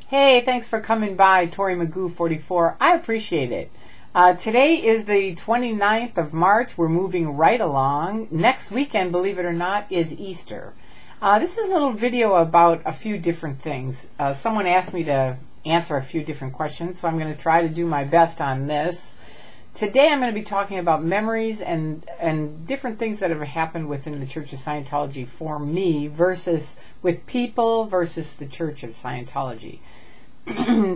Hey, thanks for coming by, Tori Magoo 44. I appreciate it. Today is the 29th of March. We're moving right along. Next weekend, believe it or not, is Easter. This is a little video about a few different things. Someone asked me to answer a few different questions, so I'm going to try to do my best on this. Today I'm going to be talking about memories and different things that have happened within the Church of Scientology for me versus with people versus the Church of Scientology.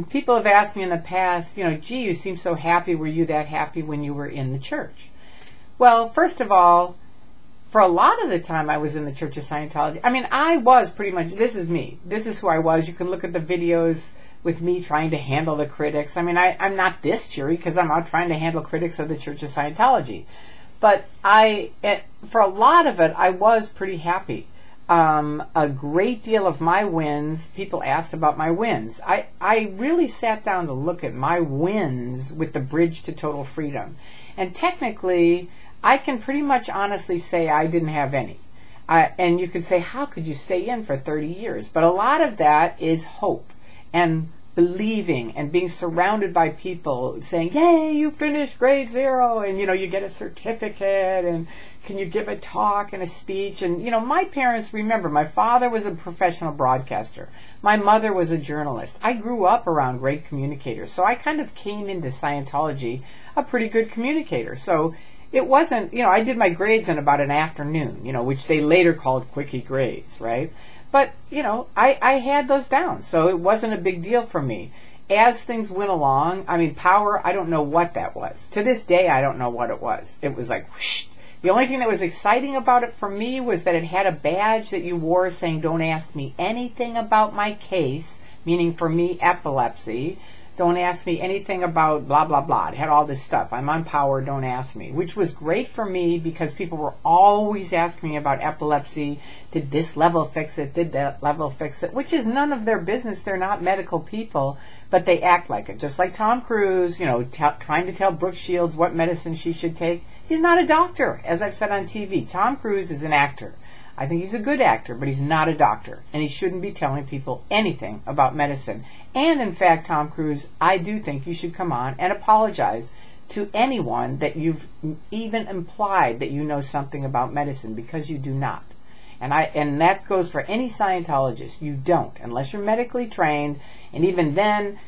People have asked me in the past, gee, you seem so happy. Were you that happy when you were in the church? Well, first of all, for a lot of the time I was in the Church of Scientology, I was pretty much, this is me. This is who I was. You can look at the videos with me trying to handle the critics. I'm not this cheery because I'm out trying to handle critics of the Church of Scientology. But for a lot of it, I was pretty happy. A great deal of my wins, people asked about my wins. I really sat down to look at my wins with the Bridge to Total Freedom. And technically, I can pretty much honestly say I didn't have any. And you could say, how could you stay in for 30 years? But a lot of that is hope and believing and being surrounded by people saying, yay, you finished grade 0, and you get a certificate, and can you give a talk and a speech? And my parents, remember, my father was a professional broadcaster. My mother was a journalist. I grew up around great communicators, so I kind of came into Scientology a pretty good communicator. So it wasn't, I did my grades in about an afternoon, which they later called quickie grades, right? But, I had those down, so it wasn't a big deal for me. As things went along, power, I don't know what that was. To this day, I don't know what it was. It was like, whoosh. The only thing that was exciting about it for me was that it had a badge that you wore saying, don't ask me anything about my case, meaning for me, epilepsy. Don't ask me anything about blah, blah, blah. It had all this stuff. I'm on power, don't ask me. Which was great for me because people were always asking me about epilepsy. Did this level fix it? Did that level fix it? Which is none of their business. They're not medical people, but they act like it. Just like Tom Cruise, trying to tell Brooke Shields what medicine she should take. He's not a doctor, as I've said on TV. Tom Cruise is an actor. I think he's a good actor, but he's not a doctor, and he shouldn't be telling people anything about medicine. And in fact, Tom Cruise, I do think you should come on and apologize to anyone that you've even implied that you know something about medicine, because you do not. And that goes for any Scientologist. You don't, unless you're medically trained, and even then,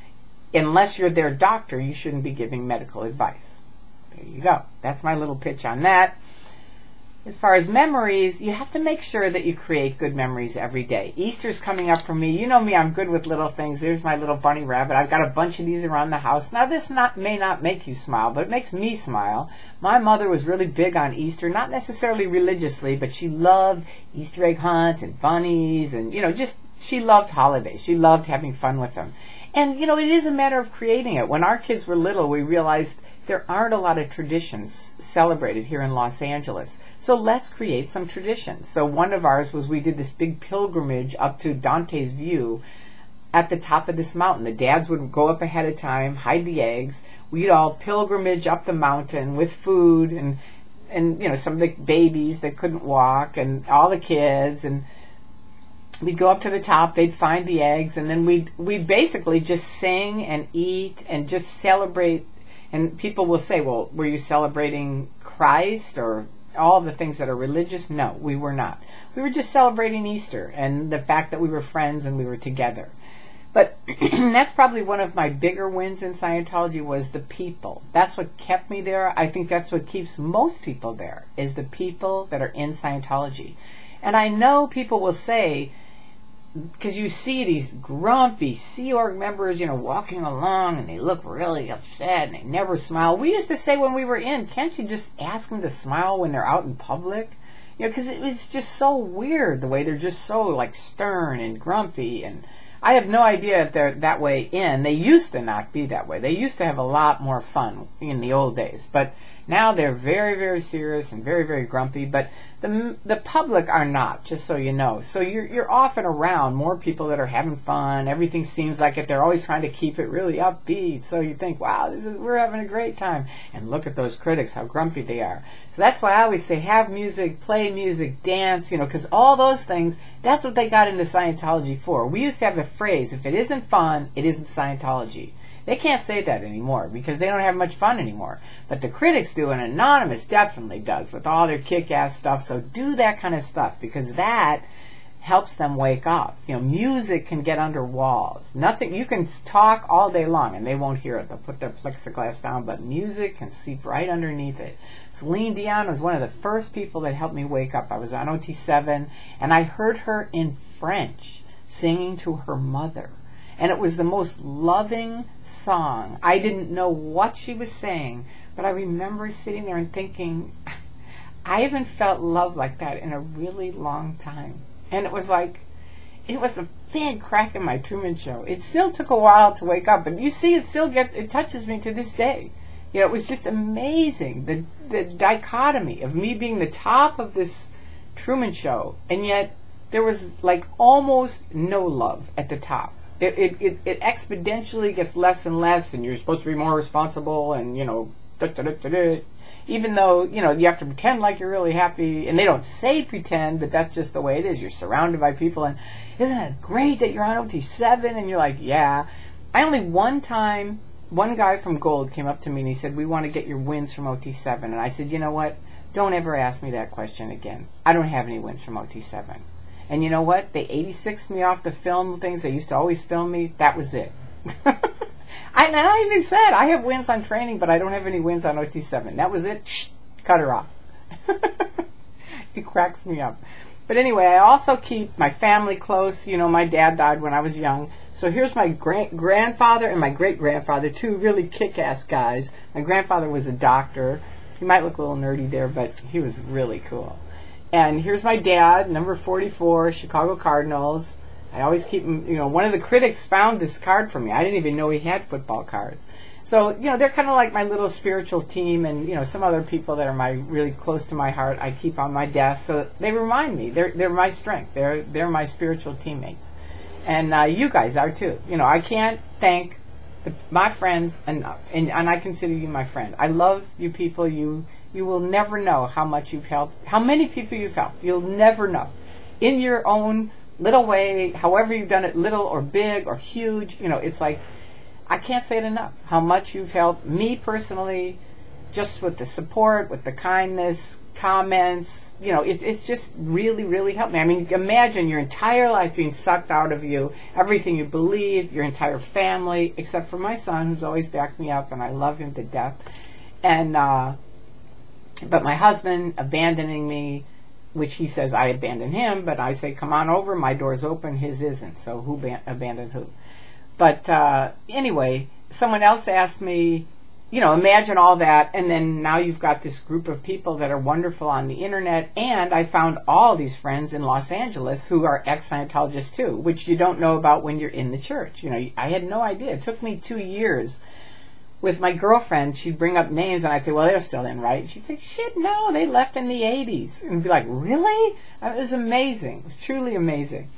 unless you're their doctor, you shouldn't be giving medical advice. There you go. That's my little pitch on that. As far as memories, you have to make sure that you create good memories every day. Easter's coming up for me. You know me, I'm good with little things. There's my little bunny rabbit. I've got a bunch of these around the house. Now, this may not make you smile, but it makes me smile. My mother was really big on Easter, not necessarily religiously, but she loved Easter egg hunts and bunnies, and, she loved holidays. She loved having fun with them. And, it is a matter of creating it. When our kids were little, we realized there aren't a lot of traditions celebrated here in Los Angeles. So let's create some traditions. So one of ours was we did this big pilgrimage up to Dante's View at the top of this mountain. The dads would go up ahead of time, hide the eggs. We'd all pilgrimage up the mountain with food and some of the babies that couldn't walk and all the kids, and we'd go up to the top, they'd find the eggs, and then we'd basically just sing and eat and just celebrate. And people will say, well, were you celebrating Christ or all the things that are religious? No, we were not. We were just celebrating Easter and the fact that we were friends and we were together. But that's probably one of my bigger wins in Scientology, was the people. That's what kept me there. I think that's what keeps most people there, is the people that are in Scientology. And I know people will say, because you see these grumpy Sea Org members, walking along, and they look really upset, and they never smile. We used to say when we were in, can't you just ask them to smile when they're out in public? Because it's just so weird the way they're just so stern and grumpy. And I have no idea if they're that way in. They used to not be that way. They used to have a lot more fun in the old days. But now they're very, very serious and very, very grumpy. But the public are not, just so you know. So you're often around more people that are having fun. Everything seems like it. They're always trying to keep it really upbeat. So you think, wow, we're having a great time. And look at those critics, how grumpy they are. So that's why I always say have music, play music, dance, because all those things, That's what they got into Scientology for. We used to have the phrase, if it isn't fun, it isn't Scientology. They can't say that anymore because they don't have much fun anymore. But the critics do, and Anonymous definitely does with all their kick-ass stuff. So do that kind of stuff because that helps them wake up. You know, music can get under walls. Nothing, you can talk all day long and they won't hear it. They'll put their plexiglass down, but music can seep right underneath it. Celine Dion was one of the first people that helped me wake up. I was on OT7 and I heard her in French singing to her mother. And it was the most loving song. I didn't know what she was saying, but I remember sitting there and thinking, I haven't felt love like that in a really long time. And it was like, it was a big crack in my Truman Show. It still took a while to wake up, but you see, it touches me to this day. You know, it was just amazing, the dichotomy of me being the top of this Truman Show, and yet there was like almost no love at the top. It exponentially gets less and less, and you're supposed to be more responsible, and, you know, even though, you know, you have to pretend like you're really happy, and they don't say pretend, but that's just the way it is. You're surrounded by people, and isn't it great that you're on OT7? And you're like, yeah. One guy from Gold came up to me and he said, we want to get your wins from OT7. And I said, you know what? Don't ever ask me that question again. I don't have any wins from OT7. And you know what? They 86'd me off the film things. They used to always film me. That was it. And I even said, I have wins on training, but I don't have any wins on OT7. That was it. Shh, cut her off. It cracks me up. But anyway, I also keep my family close. You know, my dad died when I was young. So here's my grandfather and my great-grandfather, two really kick-ass guys. My grandfather was a doctor. He might look a little nerdy there, but he was really cool. And here's my dad, number 44, Chicago Cardinals. I always keep him, you know, one of the critics found this card for me. I didn't even know he had football cards. So, you know, they're kind of like my little spiritual team, and, you know, some other people that are really close to my heart I keep on my desk. So they remind me. They're my strength. They're my spiritual teammates. And you guys are too. You know, I can't thank my friends enough. And I consider you my friend. I love you people. You will never know how much you've helped, how many people you've helped. You'll never know. In your own little way, however you've done it, little or big or huge, you know, it's like, I can't say it enough, how much you've helped me personally, just with the support, with the kindness, comments, you know, it's just really, really helped me. I mean, imagine your entire life being sucked out of you, everything you believe, your entire family, except for my son, who's always backed me up, and I love him to death. And, but my husband abandoning me, which he says I abandoned him, but I say, come on over, my door's open, his isn't, so who abandoned who? But anyway, someone else asked me, you know, imagine all that, and then now you've got this group of people that are wonderful on the internet, and I found all these friends in Los Angeles who are ex-Scientologists too, which you don't know about when you're in the church. You know, I had no idea. It took me 2 years. With my girlfriend, she'd bring up names, and I'd say, well, they're still in, right? And she'd say, shit, no, they left in the 80s. And be like, really? It was amazing. It was truly amazing.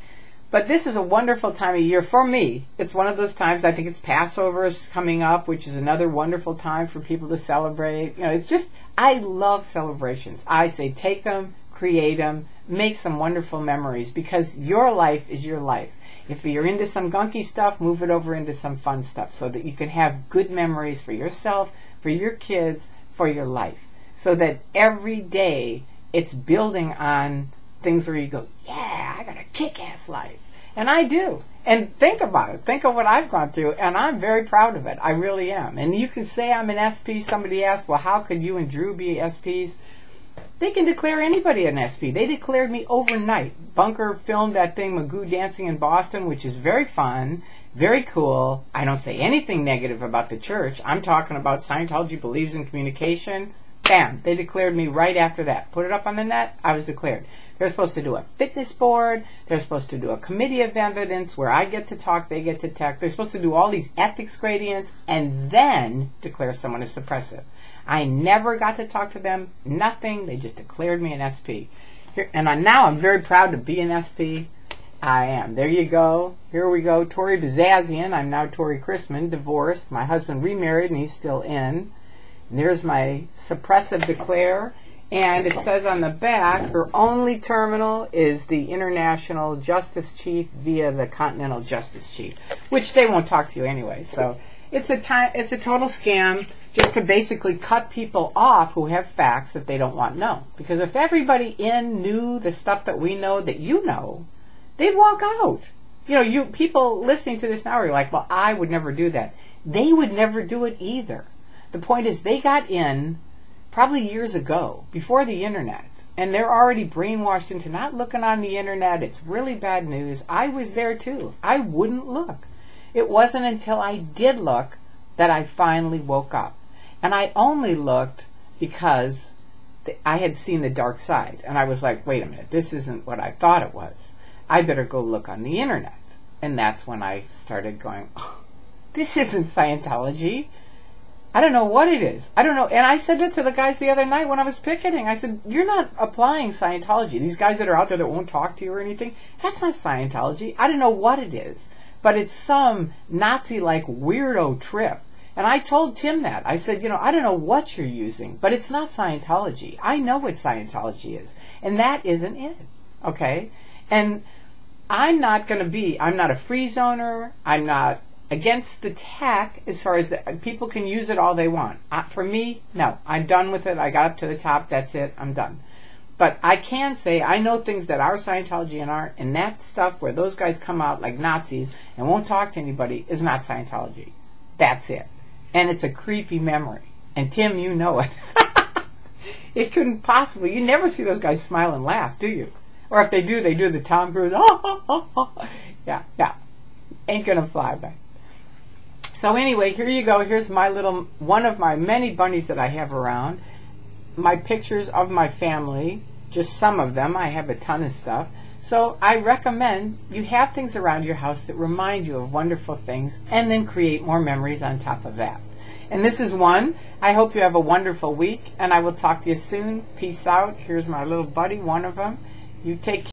But this is a wonderful time of year for me. It's one of those times, I think it's Passover is coming up, which is another wonderful time for people to celebrate. You know, it's just, I love celebrations. I say take them, create them, make some wonderful memories, because your life is your life. If you're into some gunky stuff, move it over into some fun stuff so that you can have good memories for yourself, for your kids, for your life. So that every day it's building on things where you go, yeah, I got a kick-ass life. And I do. And think about it. Think of what I've gone through. And I'm very proud of it. I really am. And you can say I'm an SP. Somebody asked, well, how could you and Drew be SPs? They can declare anybody an SP. They declared me overnight. Bunker filmed that thing, Magoo Dancing in Boston, which is very fun, very cool. I don't say anything negative about the church. I'm talking about Scientology believes in communication. Bam. They declared me right after that. Put it up on the net. I was declared. They're supposed to do a fitness board. They're supposed to do a committee of evidence where I get to talk, they get to talk. They're supposed to do all these ethics gradients and then declare someone as suppressive. I never got to talk to them, nothing. They just declared me an SP. Now I'm very proud to be an SP. I am. There you go. Here we go. Tori Bazazian. I'm now Tori Chrisman, divorced. My husband remarried and he's still in. And there's my suppressive declare. And it says on the back, her only terminal is the International Justice Chief via the Continental Justice Chief, which they won't talk to you anyway. So it's a total scam just to basically cut people off who have facts that they don't want to know. Because if everybody knew the stuff that we know that you know, they'd walk out. You people listening to this now are like, well, I would never do that. They would never do it either. The point is they got in probably years ago, before the internet, and they're already brainwashed into not looking on the internet. It's really bad news. I was there too. I wouldn't look. It wasn't until I did look that I finally woke up. And I only looked because I had seen the dark side. And I was like, wait a minute, this isn't what I thought it was. I better go look on the internet. And that's when I started going, oh, this isn't Scientology. I don't know what it is. I don't know. And I said it to the guys the other night when I was picketing. I said, you're not applying Scientology. These guys that are out there that won't talk to you or anything, that's not Scientology. I don't know what it is. But it's some Nazi-like weirdo trip. And I told Tim that. I said, I don't know what you're using, but it's not Scientology. I know what Scientology is. And that isn't it. Okay? And I'm not a free zoner. I'm not against the tech as far as people can use it all they want. For me, no. I'm done with it. I got up to the top. That's it. I'm done. But I can say I know things that are Scientology and aren't, and that stuff where those guys come out like Nazis and won't talk to anybody is not Scientology. That's it. And it's a creepy memory. And Tim, you know it. It couldn't possibly. You never see those guys smile and laugh, do you? Or if they do the Tom Cruise. Yeah. Ain't gonna fly back. So anyway, here you go. Here's one of my many bunnies that I have around. My pictures of my family, just some of them. I have a ton of stuff. So I recommend you have things around your house that remind you of wonderful things and then create more memories on top of that. And this is one. I hope you have a wonderful week, and I will talk to you soon. Peace out. Here's my little buddy, one of them. You take care.